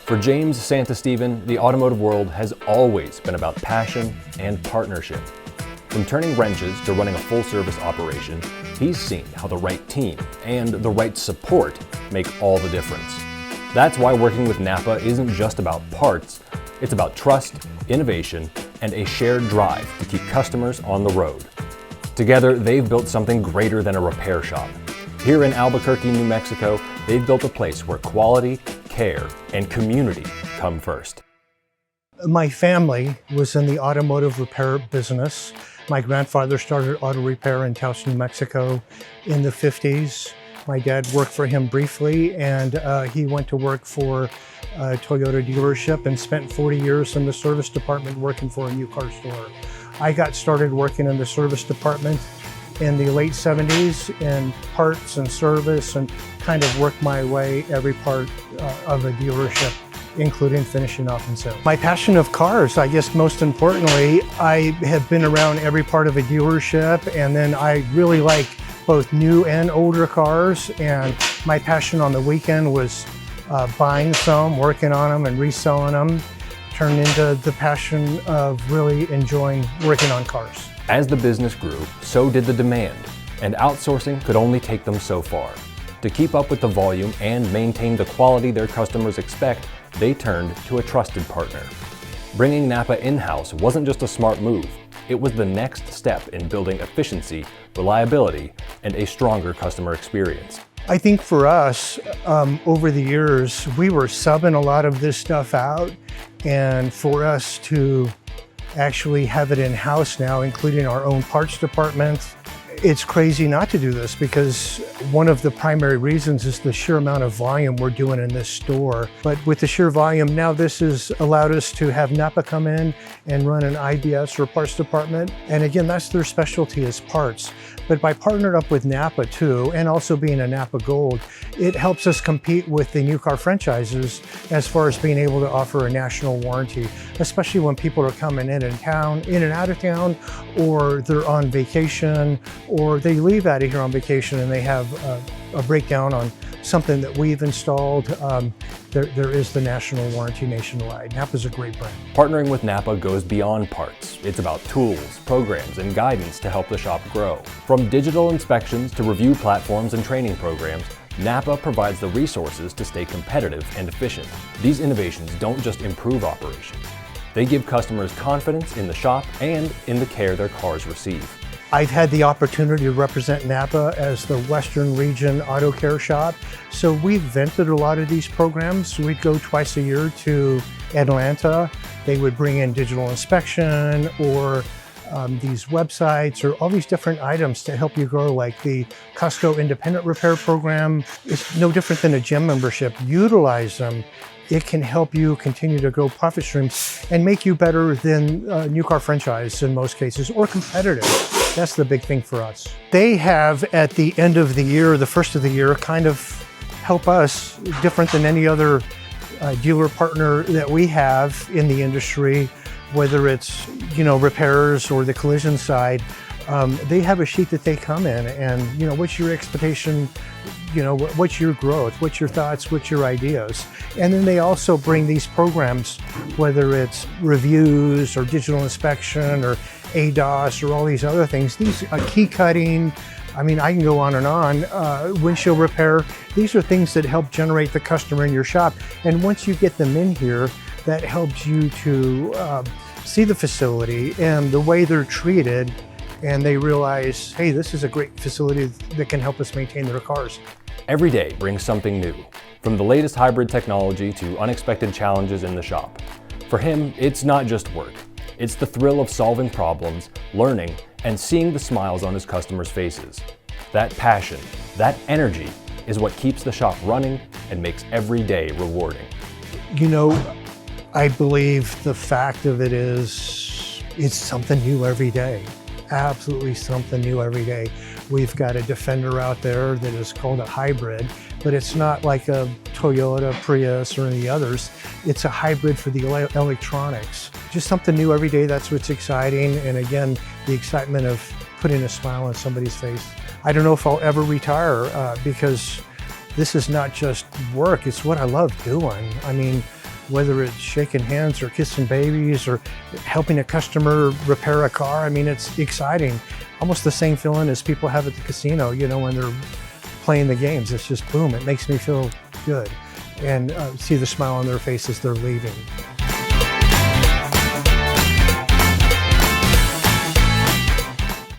For James Santasteven, the automotive world has always been about passion and partnership. From turning wrenches to running a full-service operation, he's seen how the right team and the right support make all the difference. That's why working with NAPA isn't just about parts, it's about trust, innovation, and a shared drive to keep customers on the road. Together, they've built something greater than a repair shop. Here in Albuquerque, New Mexico, they've built a place where quality, care, and community come first. My family was in the automotive repair business. My grandfather started auto repair in Taos, New Mexico in the 50s. My dad worked for him briefly, and he went to work for a Toyota dealership and spent 40 years in the service department working for a new car store. I got started working in the service department in the late 70s in parts and service, and kind of worked my way every part of a dealership, including finishing off in sales. My passion of cars, I guess most importantly, I have been around every part of a dealership, and then I really like both new and older cars, and my passion on the weekend was buying some, working on them, and reselling them, turned into the passion of really enjoying working on cars. As the business grew, so did the demand, and outsourcing could only take them so far. To keep up with the volume and maintain the quality their customers expect, they turned to a trusted partner. Bringing NAPA in-house wasn't just a smart move, it was the next step in building efficiency, reliability, and a stronger customer experience. I think for us, over the years, we were subbing a lot of this stuff out, and for us to actually have it in-house now, including our own parts department, it's crazy not to do this, because one of the primary reasons is the sheer amount of volume we're doing in this store. But with the sheer volume, now this has allowed us to have NAPA come in and run an IBS or parts department. And again, that's their specialty, is parts. But by partnering up with NAPA too, and also being a NAPA Gold, it helps us compete with the new car franchises as far as being able to offer a national warranty, especially when people are coming in and out of town, or they're on vacation, or they leave out of here on vacation and they have a breakdown on something that we've installed. There is the national warranty nationwide. NAPA's a great brand. Partnering with NAPA goes beyond parts. It's about tools, programs, and guidance to help the shop grow. From digital inspections to review platforms and training programs, NAPA provides the resources to stay competitive and efficient. These innovations don't just improve operations. They give customers confidence in the shop and in the care their cars receive. I've had the opportunity to represent NAPA as the Western Region Auto Care Shop. So we've vented a lot of these programs. We'd go twice a year to Atlanta. They would bring in digital inspection or these websites or all these different items to help you grow, like the Costco Independent Repair Program. It's no different than a gym membership. Utilize them. It can help you continue to grow profit streams and make you better than a new car franchise in most cases, or competitive. That's the big thing for us. They have, at the end of the year, the first of the year, kind of help us, different than any other dealer partner that we have in the industry, whether it's, repairs or the collision side. They have a sheet that they come in and, what's your expectation, what's your growth, what's your thoughts, what's your ideas. And then they also bring these programs, whether it's reviews or digital inspection or ADOS or all these other things. These key cutting, I can go on and on, windshield repair. These are things that help generate the customer in your shop. And once you get them in here, that helps you to see the facility and the way they're treated, and they realize, hey, this is a great facility that can help us maintain their cars. Every day brings something new, from the latest hybrid technology to unexpected challenges in the shop. For him, it's not just work. It's the thrill of solving problems, learning, and seeing the smiles on his customers' faces. That passion, that energy, is what keeps the shop running and makes every day rewarding. I believe the fact of it is, it's something new every day. Absolutely something new every day. We've got a Defender out there that is called a hybrid, but it's not like a Toyota Prius or any others. It's a hybrid for the electronics. Just something new every day. That's what's exciting. And again, the excitement of putting a smile on somebody's face. I don't know if I'll ever retire because this is not just work, it's what I love doing. I mean, whether it's shaking hands or kissing babies or helping a customer repair a car, I mean, it's exciting. Almost the same feeling as people have at the casino, you know, when they're playing the games. It's just boom, it makes me feel good. And see the smile on their faces, they're leaving.